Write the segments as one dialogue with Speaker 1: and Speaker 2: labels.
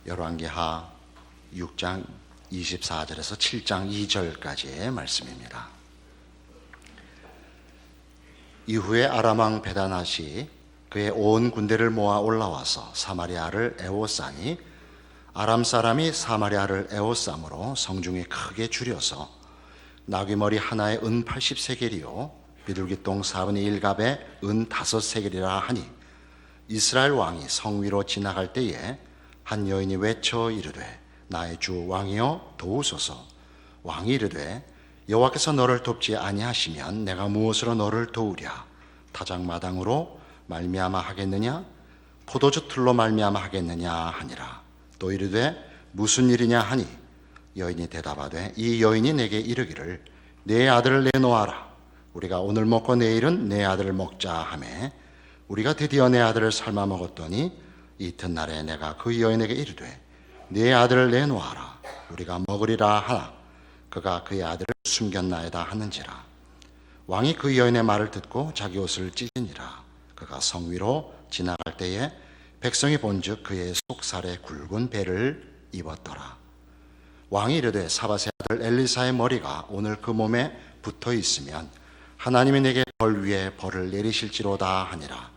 Speaker 1: 열왕기하 6장 24절에서 7장 2절까지의 말씀입니다. 이후에 아람 왕 베다낫이 그의 온 군대를 모아 올라와서 사마리아를 에워싸니 아람 사람이 사마리아를 에워싸므로 성중이 크게 줄여서 나귀머리 하나에 은 80세겔이요 비둘기똥 4분의 1갑에 은 5세겔이라 하니 이스라엘 왕이 성 위로 지나갈 때에 한 여인이 외쳐 이르되 나의 주 왕이여 도우소서. 왕이 이르되 여호와께서 너를 돕지 아니하시면 내가 무엇으로 너를 도우랴? 타작마당으로 말미암아 하겠느냐? 포도주 틀로 말미암아 하겠느냐 하니라. 또 이르되 무슨 일이냐 하니 여인이 대답하되 이 여인이 내게 이르기를 내 아들을 내놓아라. 우리가 오늘 먹고 내일은 내 아들을 먹자 하매 우리가 드디어 내 아들을 삶아 먹었더니 이튿날에 내가 그 여인에게 이르되 네 아들을 내놓아라. 우리가 먹으리라 하나 그가 그의 아들을 숨겼나이다 하는지라. 왕이 그 여인의 말을 듣고 자기 옷을 찢으니라. 그가 성 위로 지나갈 때에 백성이 본즉 그의 속살에 굵은 배를 입었더라. 왕이 이르되 사밧의 아들 엘리사의 머리가 오늘 그 몸에 붙어 있으면 하나님이 내게 벌 위에 벌을 내리실지로다 하니라.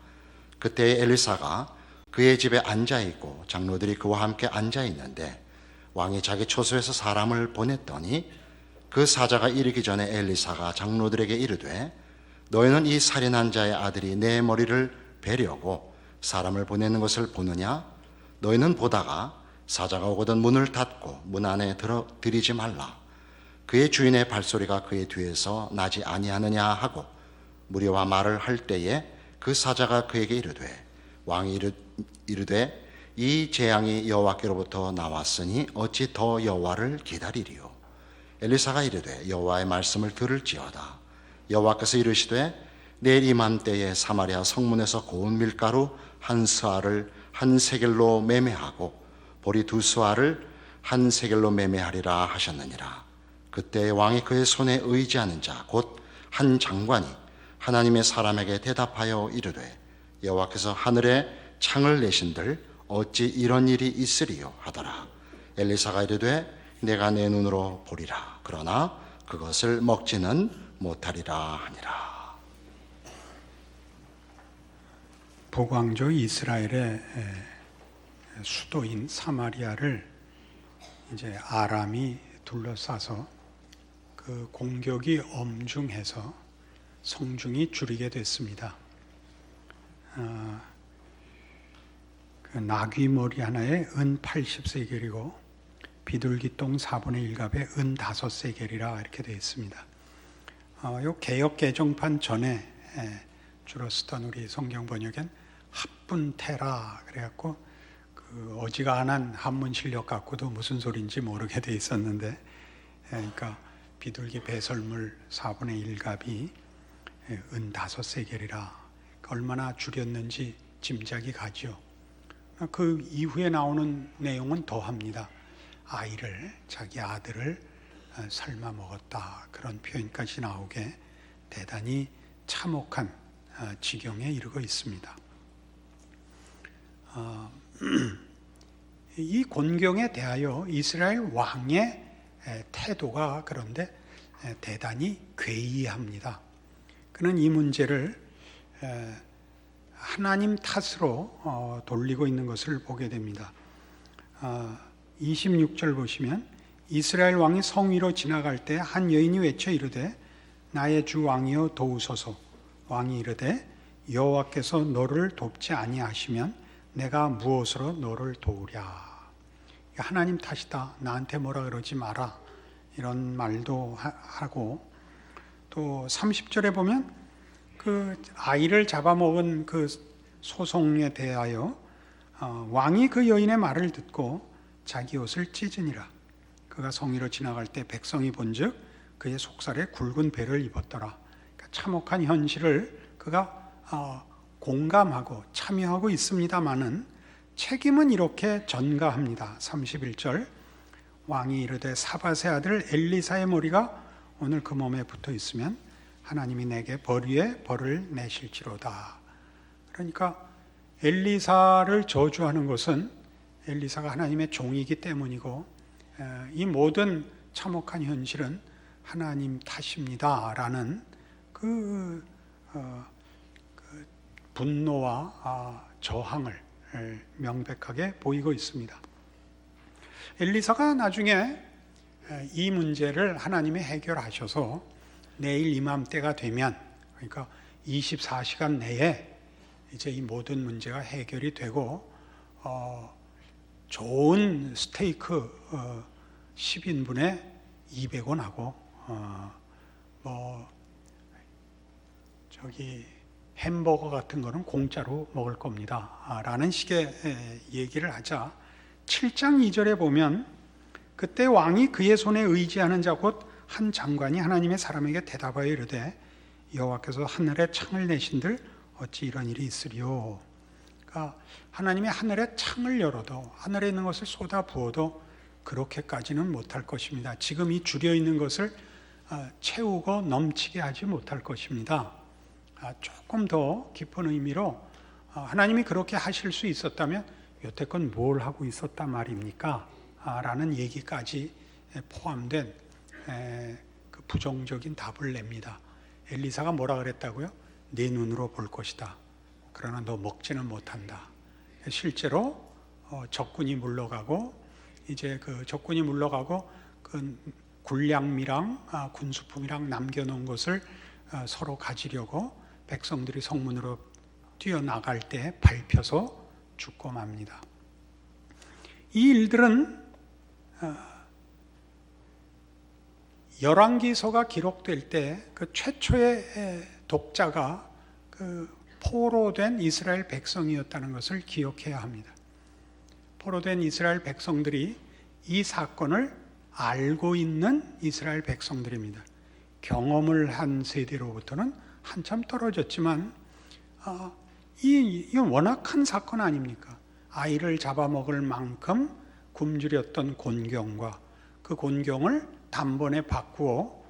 Speaker 1: 그때 엘리사가 그의 집에 앉아있고 장로들이 그와 함께 앉아있는데 왕이 자기 초소에서 사람을 보냈더니 그 사자가 이르기 전에 엘리사가 장로들에게 이르되 너희는 이 살인한 자의 아들이 내 머리를 베려고 사람을 보내는 것을 보느냐? 너희는 보다가 사자가 오거든 문을 닫고 문 안에 들이지 말라. 그의 주인의 발소리가 그의 뒤에서 나지 아니하느냐 하고 무리와 말을 할 때에 그 사자가 그에게 이르되 왕이 이르되 이 재앙이 여호와께로부터 나왔으니 어찌 더 여호와를 기다리리요? 엘리사가 이르되 여호와의 말씀을 들을지어다. 여호와께서 이르시되 내일 이맘때에 사마리아 성문에서 고운 밀가루 한 스아를 한 세겔로 매매하고 보리 2스아를 한 세겔로 매매하리라 하셨느니라. 그때 왕이 그의 손에 의지하는 자 곧 한 장관이 하나님의 사람에게 대답하여 이르되 여호와께서 하늘에 창을 내신들 어찌 이런 일이 있으리요 하더라. 엘리사가 이르되 내가 내 눈으로 보리라. 그러나 그것을 먹지는 못하리라 하니라.
Speaker 2: 북왕조 이스라엘의 수도인 사마리아를 이제 아람이 둘러싸서 그 공격이 엄중해서 성중이 줄이게 됐습니다. 그 나귀 머리 하나에 은 80세겔이고 비둘기똥 4분의 1갑에 은 5세겔이라 이렇게 되어 있습니다. 요 개역 개정판 전에 주로 쓰던 우리 성경 번역엔 합분태라 그래갖고 그 어지간한 한문 실력 갖고도 무슨 소리인지 모르게 돼 있었는데, 그러니까 비둘기 배설물 4분의 1갑이 은 5세겔이라 얼마나 줄였는지 짐작이 가죠. 그 이후에 나오는 내용은 더합니다. 자기 아들을 삶아 먹었다 그런 표현까지 나오게 대단히 참혹한 지경에 이르고 있습니다. 이 곤경에 대하여 이스라엘 왕의 태도가 그런데 대단히 괴이합니다. 그는 이 문제를 하나님 탓으로 돌리고 있는 것을 보게 됩니다. 26절 보시면 이스라엘 왕이 성 위로 지나갈 때 한 여인이 외쳐 이르되 나의 주 왕이여 도우소서. 왕이 이르되 여호와께서 너를 돕지 아니하시면 내가 무엇으로 너를 도우랴. 하나님 탓이다. 나한테 뭐라 그러지 마라. 이런 말도 하고, 또 30절에 보면 그 아이를 잡아먹은 그 소송에 대하여 왕이 그 여인의 말을 듣고 자기 옷을 찢으니라. 그가 성 위로 지나갈 때 백성이 본즉 그의 속살에 굵은 배를 입었더라. 그러니까 참혹한 현실을 그가 공감하고 참여하고 있습니다마는 책임은 이렇게 전가합니다. 31절 왕이 이르되 사밧의 아들 엘리사의 머리가 오늘 그 몸에 붙어 있으면 하나님이 내게 벌 위에 벌을 내실지로다. 그러니까 엘리사를 저주하는 것은 엘리사가 하나님의 종이기 때문이고 이 모든 참혹한 현실은 하나님 탓입니다라는 그 분노와 저항을 명백하게 보이고 있습니다. 엘리사가 나중에 이 문제를 하나님이 해결하셔서 내일 이맘때가 되면, 그러니까 24시간 내에 이제 이 모든 문제가 해결이 되고 좋은 스테이크 10인분에 200원 하고 햄버거 같은 거는 공짜로 먹을 겁니다 라는 식의 얘기를 하자 7장 2절에 보면 그때 왕이 그의 손에 의지하는 자 곧 한 장관이 하나님의 사람에게 대답하여 이르되 여호와께서 하늘에 창을 내신들 어찌 이런 일이 있으리요. 그러니까 하나님이 하늘에 창을 열어도 하늘에 있는 것을 쏟아 부어도 그렇게까지는 못할 것입니다. 지금 이 줄여 있는 것을 채우고 넘치게 하지 못할 것입니다. 조금 더 깊은 의미로 하나님이 그렇게 하실 수 있었다면 여태껏 뭘 하고 있었단 말입니까? 라는 얘기까지 포함된 그 부정적인 답을 냅니다. 엘리사가 뭐라 그랬다고요? 네 눈으로 볼 것이다. 그러나 너 먹지는 못한다. 실제로 적군이 물러가고 이제 그 적군이 물러가고 그 군량미랑 군수품이랑 남겨놓은 것을 서로 가지려고 백성들이 성문으로 뛰어나갈 때 밟혀서 죽고 맙니다. 이 일들은 열왕기서가 기록될 때 그 최초의 독자가 그 포로된 이스라엘 백성이었다는 것을 기억해야 합니다. 포로된 이스라엘 백성들이 이 사건을 알고 있는 이스라엘 백성들입니다. 경험을 한 세대로부터는 한참 떨어졌지만 이건 워낙 큰 사건 아닙니까? 아이를 잡아먹을 만큼 굶주렸던 곤경과 그 곤경을 단번에 바꾸어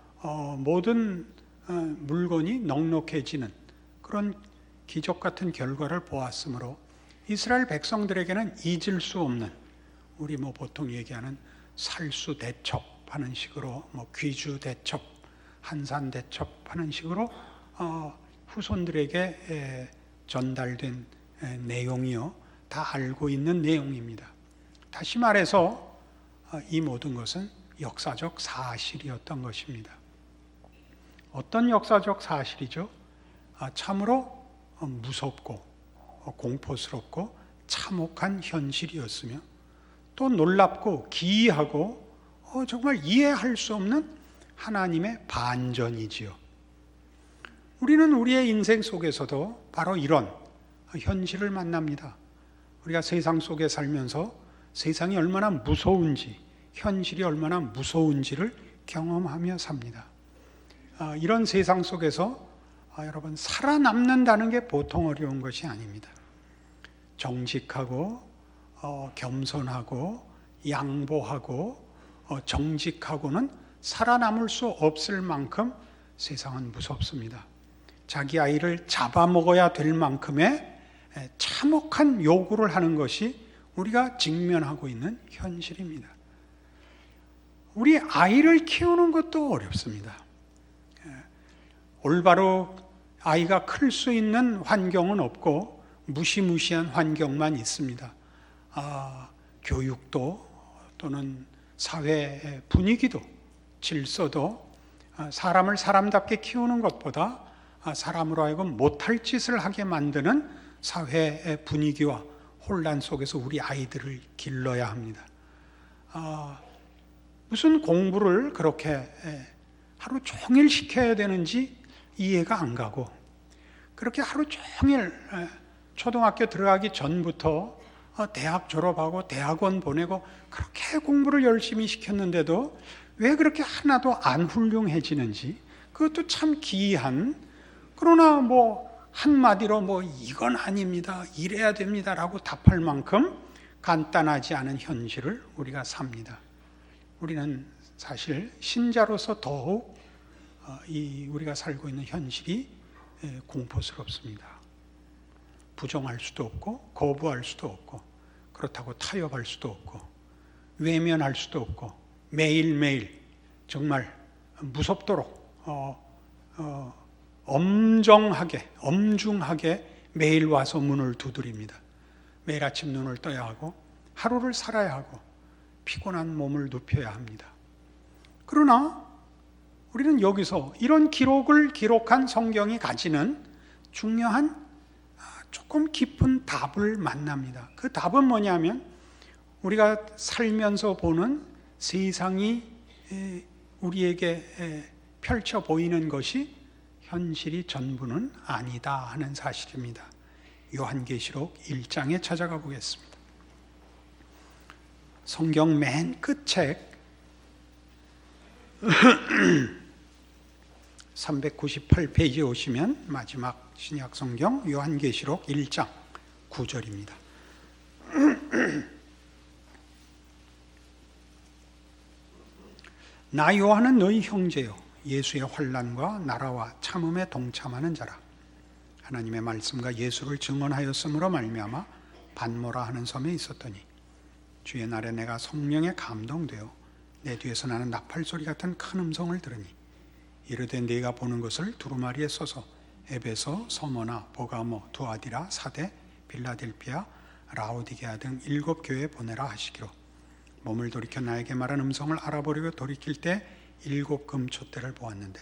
Speaker 2: 모든 물건이 넉넉해지는 그런 기적 같은 결과를 보았으므로 이스라엘 백성들에게는 잊을 수 없는, 우리 보통 얘기하는 살수 대첩하는 식으로 귀주 대첩, 한산 대첩하는 식으로 후손들에게 전달된 내용이요, 다 알고 있는 내용입니다. 다시 말해서 이 모든 것은 역사적 사실이었던 것입니다. 어떤 역사적 사실이죠? 참으로 무섭고 공포스럽고 참혹한 현실이었으며 또 놀랍고 기이하고 정말 이해할 수 없는 하나님의 반전이지요. 우리는 우리의 인생 속에서도 바로 이런 현실을 만납니다. 우리가 세상 속에 살면서 세상이 얼마나 무서운지, 현실이 얼마나 무서운지를 경험하며 삽니다. 이런 세상 속에서 여러분 살아남는다는 게 보통 어려운 것이 아닙니다. 정직하고 겸손하고 양보하고 정직하고는 살아남을 수 없을 만큼 세상은 무섭습니다. 자기 아이를 잡아먹어야 될 만큼의 참혹한 요구를 하는 것이 우리가 직면하고 있는 현실입니다. 우리 아이를 키우는 것도 어렵습니다. 올바로 아이가 클 수 있는 환경은 없고 무시무시한 환경만 있습니다. 교육도 또는 사회 분위기도 질서도 사람을 사람답게 키우는 것보다 사람으로 하여금 못할 짓을 하게 만드는 사회 분위기와 혼란 속에서 우리 아이들을 길러야 합니다. 무슨 공부를 그렇게 하루 종일 시켜야 되는지 이해가 안 가고, 그렇게 하루 종일 초등학교 들어가기 전부터 대학 졸업하고 대학원 보내고 그렇게 공부를 열심히 시켰는데도 왜 그렇게 하나도 안 훌륭해지는지, 그것도 참 기이한, 그러나 한마디로 이건 아닙니다, 이래야 됩니다 라고 답할 만큼 간단하지 않은 현실을 우리가 삽니다. 우리는 사실 신자로서 더욱 우리가 살고 있는 현실이 공포스럽습니다. 부정할 수도 없고 거부할 수도 없고 그렇다고 타협할 수도 없고 외면할 수도 없고 매일매일 정말 무섭도록 엄중하게 매일 와서 문을 두드립니다. 매일 아침 눈을 떠야 하고 하루를 살아야 하고 피곤한 몸을 눕혀야 합니다. 그러나 우리는 여기서 이런 기록을 기록한 성경이 가지는 중요한 조금 깊은 답을 만납니다. 그 답은 뭐냐면 우리가 살면서 보는 세상이 우리에게 펼쳐 보이는 것이 현실이 전부는 아니다 하는 사실입니다. 요한계시록 1장에 찾아가 보겠습니다. 성경 맨 끝책 398페이지에 오시면 마지막 신약 성경 요한계시록 1장 9절입니다. 나 요한은 너희 형제요 예수의 환난과 나라와 참음에 동참하는 자라. 하나님의 말씀과 예수를 증언하였으므로 말미암아 반모라 하는 섬에 있었더니 주의 날에 내가 성령에 감동되어 내 뒤에서 나는 나팔소리 같은 큰 음성을 들으니 이르되 네가 보는 것을 두루마리에 써서 에베소, 서머나, 보가모, 두아디라, 사데, 빌라델피아, 라오디게아 등 7 교회에 보내라 하시기로 몸을 돌이켜 나에게 말한 음성을 알아보려고 돌이킬 때 7 금촛대를 보았는데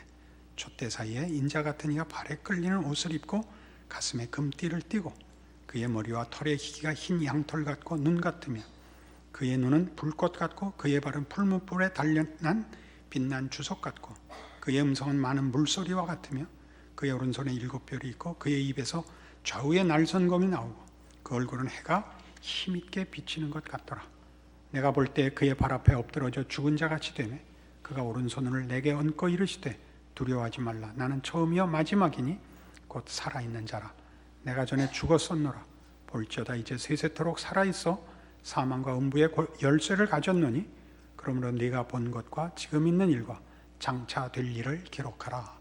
Speaker 2: 촛대 사이에 인자 같은 이가 발에 끌리는 옷을 입고 가슴에 금띠를 띠고 그의 머리와 털의 희기가 흰 양털 같고 눈 같으며 그의 눈은 불꽃 같고 그의 발은 풀무불에 단련한 빛난 주석 같고 그의 음성은 많은 물소리와 같으며 그의 오른손에 7 별이 있고 그의 입에서 좌우에 날선검이 나오고 그 얼굴은 해가 힘있게 비치는 것 같더라. 내가 볼 때 그의 발 앞에 엎드러져 죽은 자같이 되매 그가 오른손을 내게 얹고 이르시되 두려워하지 말라. 나는 처음이요 마지막이니 곧 살아있는 자라. 내가 전에 죽었었노라. 볼지어다 이제 세세토록 살아있어 사망과 음부의 열쇠를 가졌노니 그러므로 네가 본 것과 지금 있는 일과 장차 될 일을 기록하라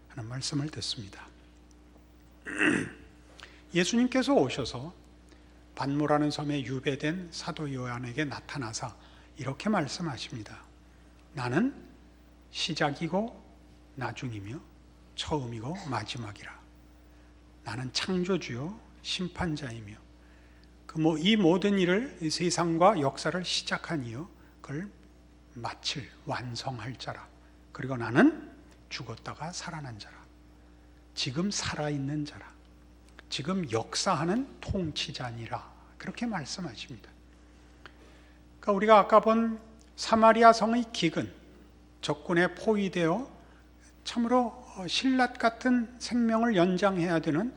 Speaker 2: 하는 말씀을 듣습니다. 예수님께서 오셔서 반모라는 섬에 유배된 사도 요한에게 나타나사 이렇게 말씀하십니다. 나는 시작이고 나중이며 처음이고 마지막이라. 나는 창조주요 심판자이며 이 모든 일을 이 세상과 역사를 시작한 이요 그걸 마칠 완성할 자라. 그리고 나는 죽었다가 살아난 자라. 지금 살아있는 자라. 지금 역사하는 통치자니라. 그렇게 말씀하십니다. 그러니까 우리가 아까 본 사마리아 성의 기근, 적군에 포위되어 참으로 신라 같은 생명을 연장해야 되는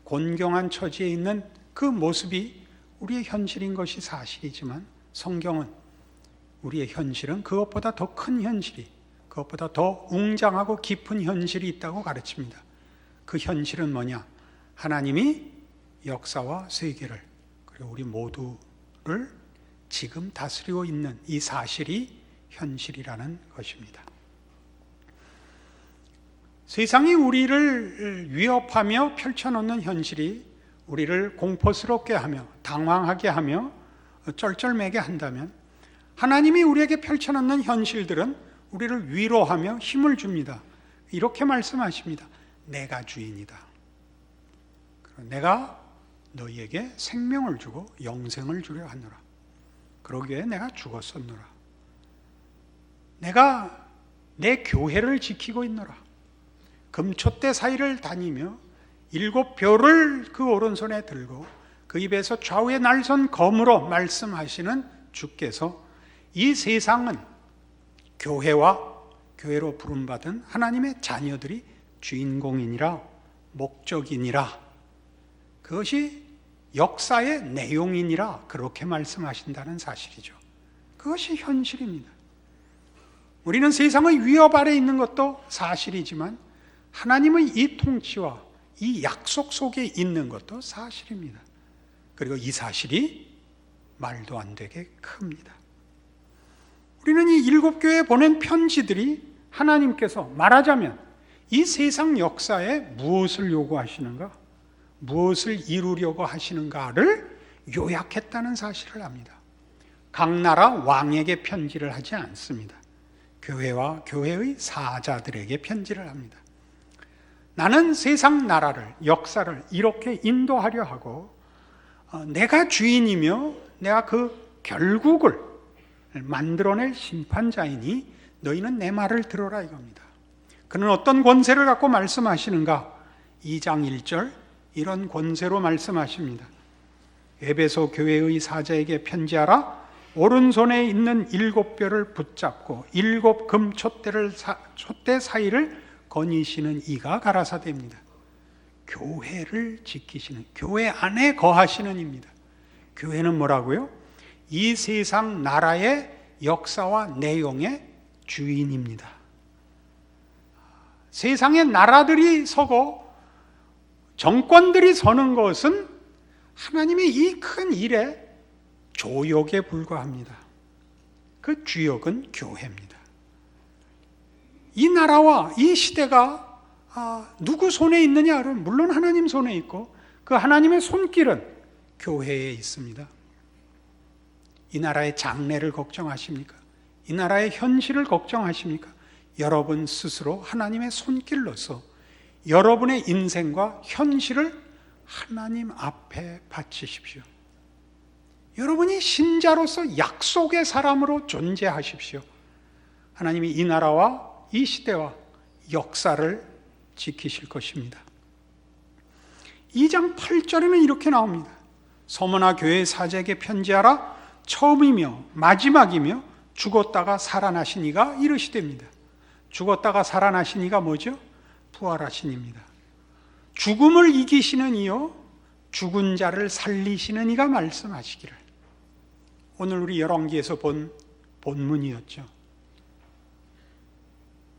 Speaker 2: 곤경한 처지에 있는 그 모습이 우리의 현실인 것이 사실이지만 성경은 우리의 현실은 그것보다 더 큰 현실이, 그것보다 더 웅장하고 깊은 현실이 있다고 가르칩니다. 그 현실은 뭐냐? 하나님이 역사와 세계를 그리고 우리 모두를 지금 다스리고 있는 이 사실이 현실이라는 것입니다. 세상이 우리를 위협하며 펼쳐놓는 현실이 우리를 공포스럽게 하며 당황하게 하며 쩔쩔매게 한다면 하나님이 우리에게 펼쳐놓는 현실들은 우리를 위로하며 힘을 줍니다. 이렇게 말씀하십니다. 내가 주인이다. 내가 너희에게 생명을 주고 영생을 주려 하노라. 그러기에 내가 죽었었노라. 내가 내 교회를 지키고 있노라. 금촛대 사이를 다니며 7 별을 그 오른손에 들고 그 입에서 좌우에 날선 검으로 말씀하시는 주께서 이 세상은 교회와 교회로 부름받은 하나님의 자녀들이 주인공이니라 목적이니라 그것이 역사의 내용이니라 그렇게 말씀하신다는 사실이죠. 그것이 현실입니다. 우리는 세상의 위협 아래 있는 것도 사실이지만 하나님의 이 통치와 이 약속 속에 있는 것도 사실입니다. 그리고 이 사실이 말도 안 되게 큽니다. 우리는 이 7 교회에 보낸 편지들이 하나님께서 말하자면 이 세상 역사에 무엇을 요구하시는가, 무엇을 이루려고 하시는가를 요약했다는 사실을 압니다. 각 나라 왕에게 편지를 하지 않습니다. 교회와 교회의 사자들에게 편지를 합니다. 나는 세상 나라를, 역사를 이렇게 인도하려 하고 내가 주인이며 내가 그 결국을 만들어낼 심판자이니 너희는 내 말을 들어라 이겁니다. 그는 어떤 권세를 갖고 말씀하시는가? 2장 1절 이런 권세로 말씀하십니다. 에베소 교회의 사자에게 편지하라. 오른손에 있는 7뼈를 붙잡고 7 금 촛대 사이를 거니시는 이가 가라사대입니다. 교회를 지키시는, 교회 안에 거하시는 입니다. 교회는 뭐라고요? 이 세상 나라의 역사와 내용의 주인입니다. 세상의 나라들이 서고 정권들이 서는 것은 하나님의 이 큰 일의 조역에 불과합니다. 그 주역은 교회입니다. 이 나라와 이 시대가 누구 손에 있느냐는 물론 하나님 손에 있고 그 하나님의 손길은 교회에 있습니다. 이 나라의 장래를 걱정하십니까? 이 나라의 현실을 걱정하십니까? 여러분 스스로 하나님의 손길로서 여러분의 인생과 현실을 하나님 앞에 바치십시오. 여러분이 신자로서 약속의 사람으로 존재하십시오. 하나님이 이 나라와 이 시대와 역사를 지키실 것입니다. 2장 8절에는 이렇게 나옵니다. 서머나 교회 사자에게 편지하라. 처음이며 마지막이며 죽었다가 살아나신 이가 이르시됩니다. 죽었다가 살아나신 이가 뭐죠? 부활하신 이입니다. 죽음을 이기시는 이요 죽은 자를 살리시는 이가 말씀하시기를. 오늘 우리 열왕기에서 본 본문이었죠.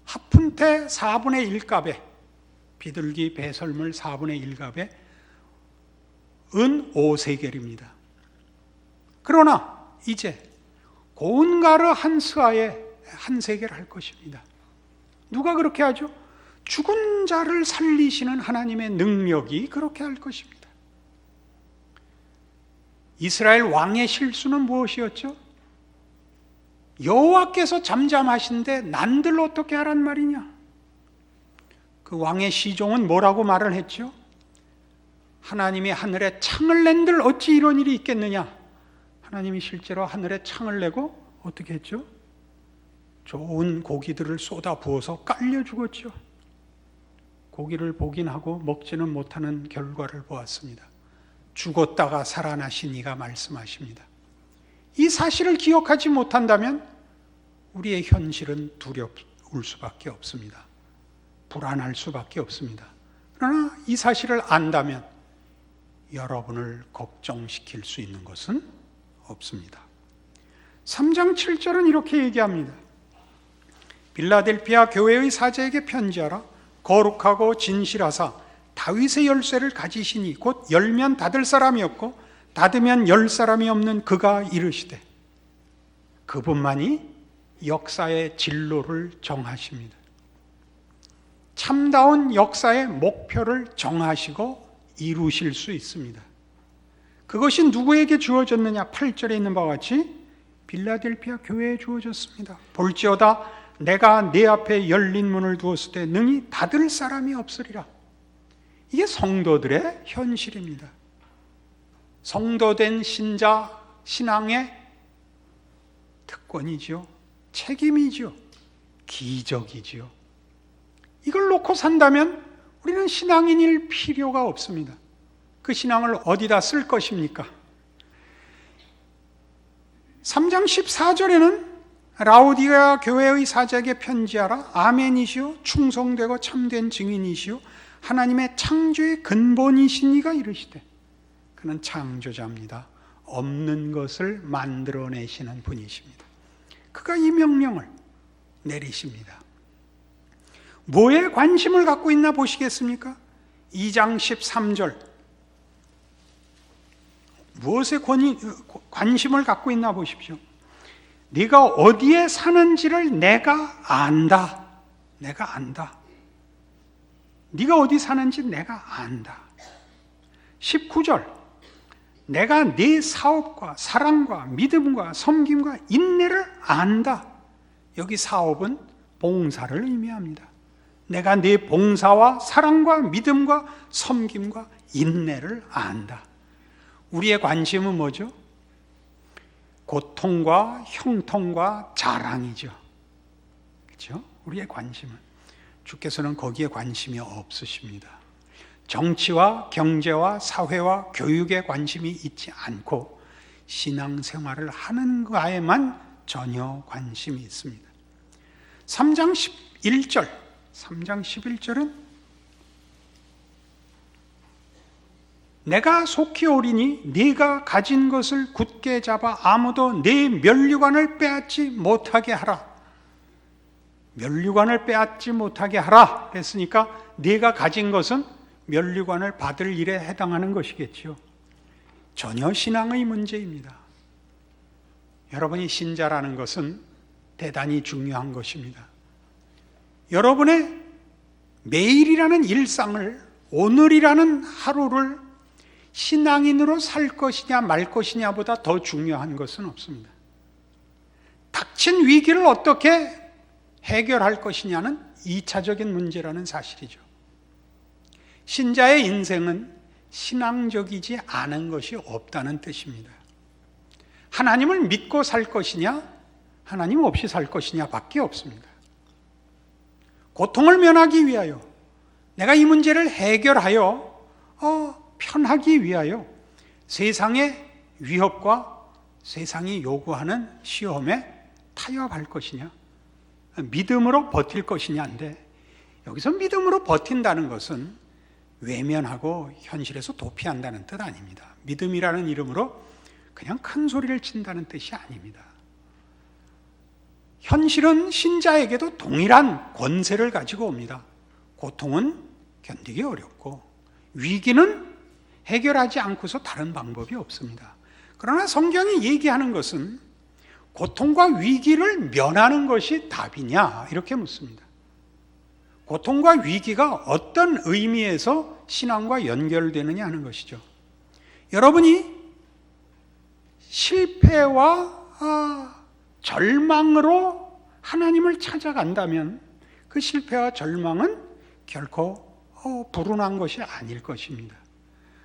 Speaker 2: 하푼테 4분의 1값에, 비둘기 배설물 4분의 1값에 은 5세겔입니다. 그러나 이제 고운가르 한 스아에 한 세겔 할 것입니다. 누가 그렇게 하죠? 죽은 자를 살리시는 하나님의 능력이 그렇게 할 것입니다. 이스라엘 왕의 실수는 무엇이었죠? 여호와께서 잠잠하신데 난들 어떻게 하란 말이냐? 그 왕의 시종은 뭐라고 말을 했죠? 하나님이 하늘에 창을 낸들 어찌 이런 일이 있겠느냐? 하나님이 실제로 하늘에 창을 내고 어떻게 했죠? 좋은 고기들을 쏟아 부어서 깔려 죽었죠. 고기를 보긴 하고 먹지는 못하는 결과를 보았습니다. 죽었다가 살아나신 이가 말씀하십니다. 이 사실을 기억하지 못한다면 우리의 현실은 두려울 수밖에 없습니다. 불안할 수밖에 없습니다. 그러나 이 사실을 안다면 여러분을 걱정시킬 수 있는 것은 없습니다. 3장 7절은 이렇게 얘기합니다. 빌라델피아 교회의 사자에게 편지하라. 거룩하고 진실하사 다윗의 열쇠를 가지시니 곧 열면 닫을 사람이 없고 닫으면 열 사람이 없는 그가 이르시되. 그분만이 역사의 진로를 정하십니다. 참다운 역사의 목표를 정하시고 이루실 수 있습니다. 그것이 누구에게 주어졌느냐? 8절에 있는 바와 같이 빌라델피아 교회에 주어졌습니다. 볼지어다 내가 네 앞에 열린 문을 두었을 때 능히 닫을 사람이 없으리라. 이게 성도들의 현실입니다. 성도된 신자, 신앙의 특권이죠. 책임이죠. 기적이죠. 이걸 놓고 산다면 우리는 신앙인일 필요가 없습니다. 그 신앙을 어디다 쓸 것입니까? 3장 14절에는 라오디게아 교회의 사자에게 편지하라. 아멘이시오 충성되고 참된 증인이시오 하나님의 창조의 근본이신 이가 이르시되. 그는 창조자입니다. 없는 것을 만들어내시는 분이십니다. 그가 이 명령을 내리십니다. 뭐에 관심을 갖고 있나 보시겠습니까? 2장 13절 무엇에 관심을 갖고 있나 보십시오. 네가 어디에 사는지를 내가 안다. 내가 안다. 네가 어디 사는지 내가 안다. 19절 내가 네 사업과 사랑과 믿음과 섬김과 인내를 안다. 여기 사업은 봉사를 의미합니다. 내가 네 봉사와 사랑과 믿음과 섬김과 인내를 안다. 우리의 관심은 뭐죠? 고통과 형통과 자랑이죠. 그렇죠? 우리의 관심은. 주께서는 거기에 관심이 없으십니다. 정치와 경제와 사회와 교육에 관심이 있지 않고 신앙생활을 하는 거에만 전혀 관심이 있습니다. 3장 11절은 내가 속히 오리니 네가 가진 것을 굳게 잡아 아무도 네 면류관을 빼앗지 못하게 하라. 면류관을 빼앗지 못하게 하라 했으니까 네가 가진 것은 면류관을 받을 일에 해당하는 것이겠죠. 전혀 신앙의 문제입니다. 여러분이 신자라는 것은 대단히 중요한 것입니다. 여러분의 매일이라는 일상을, 오늘이라는 하루를 신앙인으로 살 것이냐 말 것이냐보다 더 중요한 것은 없습니다. 닥친 위기를 어떻게 해결할 것이냐는 2차적인 문제라는 사실이죠. 신자의 인생은 신앙적이지 않은 것이 없다는 뜻입니다. 하나님을 믿고 살 것이냐, 하나님 없이 살 것이냐 밖에 없습니다. 고통을 면하기 위하여, 내가 이 문제를 해결하여 편하기 위하여 세상의 위협과 세상이 요구하는 시험에 타협할 것이냐, 믿음으로 버틸 것이냐인데, 여기서 믿음으로 버틴다는 것은 외면하고 현실에서 도피한다는 뜻 아닙니다. 믿음이라는 이름으로 그냥 큰 소리를 친다는 뜻이 아닙니다. 현실은 신자에게도 동일한 권세를 가지고 옵니다. 고통은 견디기 어렵고 위기는 해결하지 않고서 다른 방법이 없습니다. 그러나 성경이 얘기하는 것은 고통과 위기를 면하는 것이 답이냐 이렇게 묻습니다. 고통과 위기가 어떤 의미에서 신앙과 연결되느냐 하는 것이죠. 여러분이 실패와 절망으로 하나님을 찾아간다면 그 실패와 절망은 결코 불운한 것이 아닐 것입니다.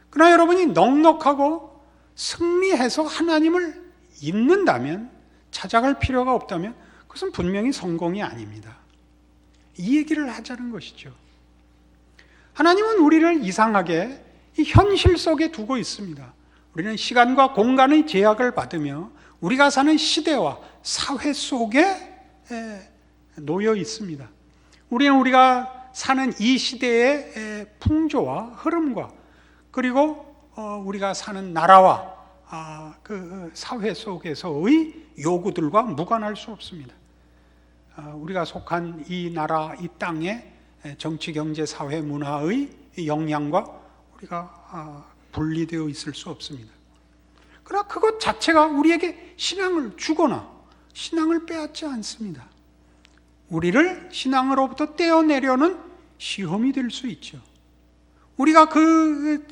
Speaker 2: 그러나 여러분이 넉넉하고 승리해서 하나님을 잊는다면, 찾아갈 필요가 없다면 그것은 분명히 성공이 아닙니다. 이 얘기를 하자는 것이죠. 하나님은 우리를 이상하게 이 현실 속에 두고 있습니다. 우리는 시간과 공간의 제약을 받으며 우리가 사는 시대와 사회 속에 놓여 있습니다. 우리는 우리가 사는 이 시대의 풍조와 흐름과 그리고 우리가 사는 나라와 그 사회 속에서의 요구들과 무관할 수 없습니다. 우리가 속한 이 나라, 이 땅의 정치, 경제, 사회, 문화의 영향과 우리가 분리되어 있을 수 없습니다. 그러나 그것 자체가 우리에게 신앙을 주거나 신앙을 빼앗지 않습니다. 우리를 신앙으로부터 떼어내려는 시험이 될 수 있죠. 우리가 그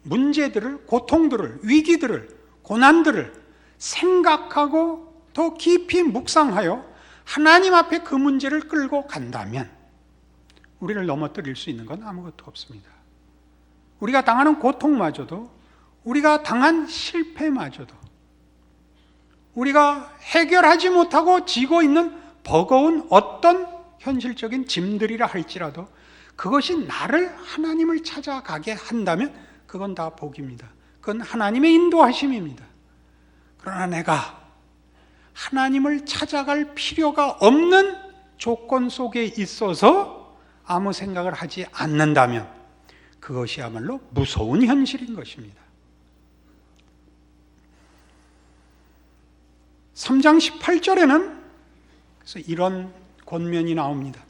Speaker 2: 문제들을, 고통들을, 위기들을, 고난들을 생각하고 더 깊이 묵상하여 하나님 앞에 그 문제를 끌고 간다면 우리를 넘어뜨릴 수 있는 건 아무것도 없습니다. 우리가 당하는 고통마저도, 우리가 당한 실패마저도, 우리가 해결하지 못하고 지고 있는 버거운 어떤 현실적인 짐들이라 할지라도 그것이 나를 하나님을 찾아가게 한다면 그건 다 복입니다. 그건 하나님의 인도하심입니다. 그러나 내가 하나님을 찾아갈 필요가 없는 조건 속에 있어서 아무 생각을 하지 않는다면 그것이야말로 무서운 현실인 것입니다. 3장 18절에는 그래서 이런 권면이 나옵니다.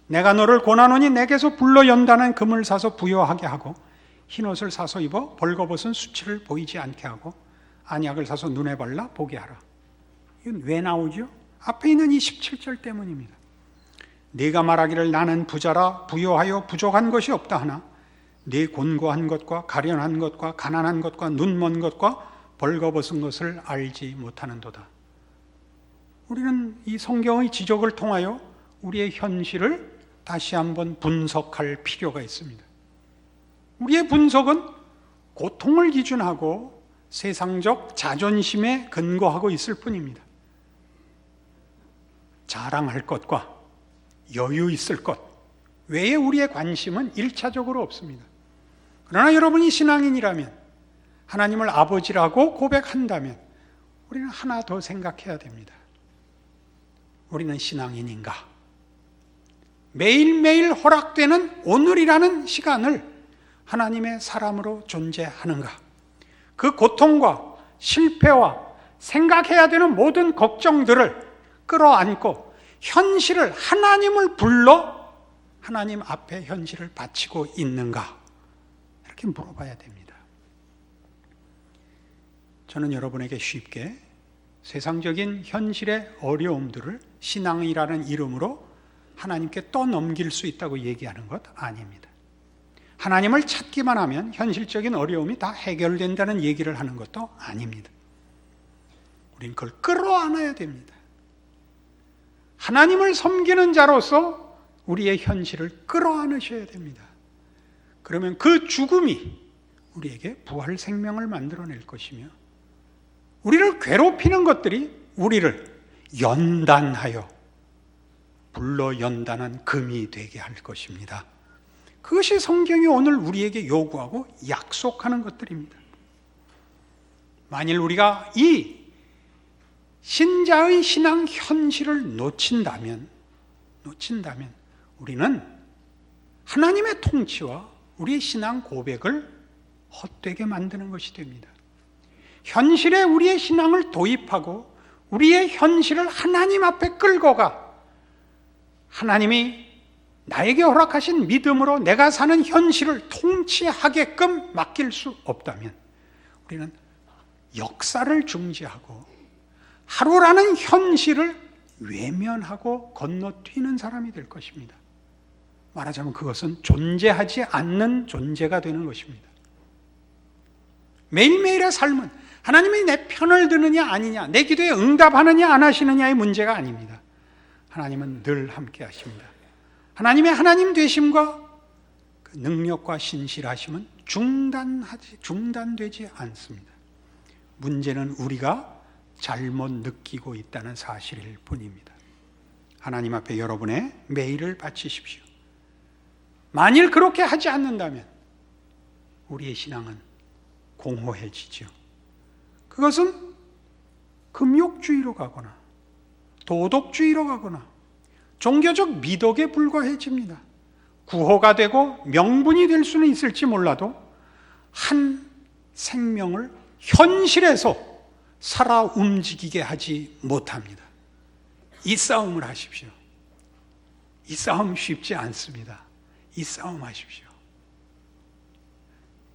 Speaker 2: 내가 너를 권하노니 내게서 불러 연단한 금을 사서 부여하게 하고 흰옷을 사서 입어 벌거벗은 수치를 보이지 않게 하고 안약을 사서 눈에 발라 보게 하라. 이건 왜 나오죠? 앞에 있는 이 17절 때문입니다. 네가 말하기를 나는 부자라 부여하여 부족한 것이 없다 하나 네 곤고한 것과 가련한 것과 가난한 것과 눈먼 것과 벌거벗은 것을 알지 못하는도다. 우리는 이 성경의 지적을 통하여 우리의 현실을 다시 한번 분석할 필요가 있습니다. 우리의 분석은 고통을 기준하고 세상적 자존심에 근거하고 있을 뿐입니다. 자랑할 것과 여유 있을 것 외에 우리의 관심은 1차적으로 없습니다. 그러나 여러분이 신앙인이라면, 하나님을 아버지라고 고백한다면 우리는 하나 더 생각해야 됩니다. 우리는 신앙인인가? 매일매일 허락되는 오늘이라는 시간을 하나님의 사람으로 존재하는가? 그 고통과 실패와 생각해야 되는 모든 걱정들을 끌어안고 현실을, 하나님을 불러 하나님 앞에 현실을 바치고 있는가? 이렇게 물어봐야 됩니다. 저는 여러분에게 쉽게 세상적인 현실의 어려움들을 신앙이라는 이름으로 하나님께 떠넘길 수 있다고 얘기하는 것 아닙니다. 하나님을 찾기만 하면 현실적인 어려움이 다 해결된다는 얘기를 하는 것도 아닙니다. 우린 그걸 끌어안아야 됩니다. 하나님을 섬기는 자로서 우리의 현실을 끌어안으셔야 됩니다. 그러면 그 죽음이 우리에게 부활 생명을 만들어낼 것이며, 우리를 괴롭히는 것들이 우리를 연단하여 불러 연단한 금이 되게 할 것입니다. 그것이 성경이 오늘 우리에게 요구하고 약속하는 것들입니다. 만일 우리가 이 신자의 신앙 현실을 놓친다면 우리는 하나님의 통치와 우리의 신앙 고백을 헛되게 만드는 것이 됩니다. 현실에 우리의 신앙을 도입하고 우리의 현실을 하나님 앞에 끌고 가 하나님이 나에게 허락하신 믿음으로 내가 사는 현실을 통치하게끔 맡길 수 없다면 우리는 역사를 중지하고 하루라는 현실을 외면하고 건너뛰는 사람이 될 것입니다. 말하자면 그것은 존재하지 않는 존재가 되는 것입니다. 매일매일의 삶은 하나님이 내 편을 드느냐 아니냐, 내 기도에 응답하느냐 안 하시느냐의 문제가 아닙니다. 하나님은 늘 함께 하십니다. 하나님의 하나님 되심과 그 능력과 신실하심은 중단되지 않습니다. 문제는 우리가 잘못 느끼고 있다는 사실일 뿐입니다. 하나님 앞에 여러분의 매일을 바치십시오. 만일 그렇게 하지 않는다면 우리의 신앙은 공허해지죠. 그것은 금욕주의로 가거나 도덕주의로 가거나 종교적 미덕에 불과해집니다. 구호가 되고 명분이 될 수는 있을지 몰라도 한 생명을 현실에서 살아 움직이게 하지 못합니다. 이 싸움을 하십시오. 이 싸움 쉽지 않습니다. 이 싸움 하십시오.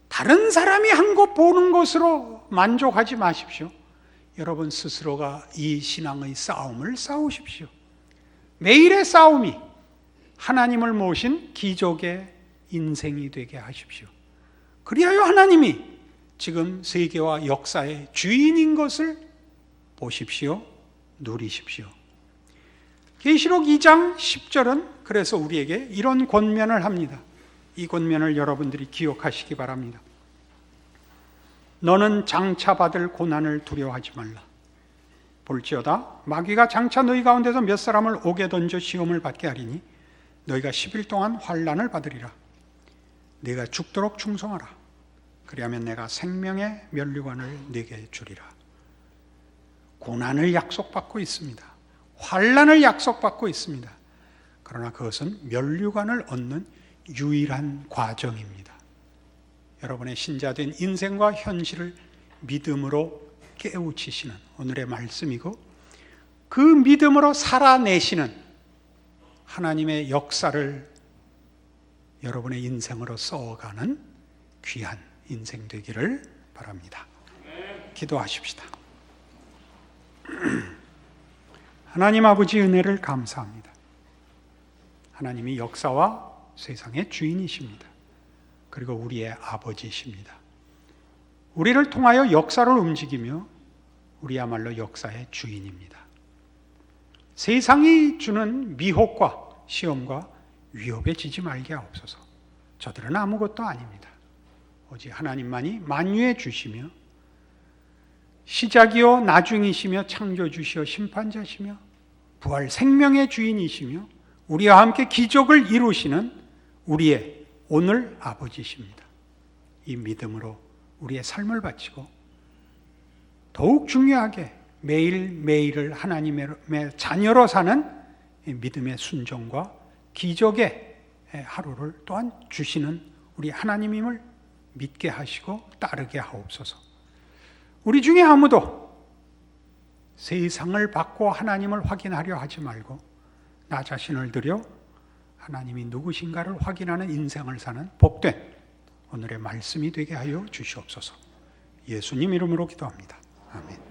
Speaker 2: 다른 사람이 한 것 보는 것으로 만족하지 마십시오. 여러분 스스로가 이 신앙의 싸움을 싸우십시오. 매일의 싸움이 하나님을 모신 기적의 인생이 되게 하십시오. 그리하여 하나님이 지금 세계와 역사의 주인인 것을 보십시오. 누리십시오. 계시록 2장 10절은 그래서 우리에게 이런 권면을 합니다. 이 권면을 여러분들이 기억하시기 바랍니다. 너는 장차 받을 고난을 두려워하지 말라. 볼지어다 마귀가 장차 너희 가운데서 몇 사람을 옥에 던져 시험을 받게 하리니 너희가 10일 동안 환난을 받으리라. 네가 죽도록 충성하라. 그리하면 내가 생명의 면류관을 네게 주리라. 고난을 약속받고 있습니다. 환난을 약속받고 있습니다. 그러나 그것은 면류관을 얻는 유일한 과정입니다. 여러분의 신자된 인생과 현실을 믿음으로 깨우치시는 오늘의 말씀이고, 그 믿음으로 살아내시는 하나님의 역사를 여러분의 인생으로 써가는 귀한 인생 되기를 바랍니다. 기도하십시다. 하나님 아버지 은혜를 감사합니다. 하나님이 역사와 세상의 주인이십니다. 그리고 우리의 아버지십니다. 우리를 통하여 역사를 움직이며 우리야말로 역사의 주인입니다. 세상이 주는 미혹과 시험과 위협에 지지 말게 하옵소서. 저들은 아무것도 아닙니다. 오직 하나님만이 만유해 주시며 시작이요 나중이시며 창조주시요 심판자시며 부활 생명의 주인이시며 우리와 함께 기적을 이루시는 우리의 오늘 아버지십니다. 이 믿음으로 우리의 삶을 바치고 더욱 중요하게 매일매일을 하나님의 자녀로 사는 믿음의 순종과 기적의 하루를 또한 주시는 우리 하나님임을 믿게 하시고 따르게 하옵소서. 우리 중에 아무도 세상을 받고 하나님을 확인하려 하지 말고 나 자신을 들여 하나님이 누구신가를 확인하는 인생을 사는 복된 오늘의 말씀이 되게 하여 주시옵소서. 예수님 이름으로 기도합니다. 아멘.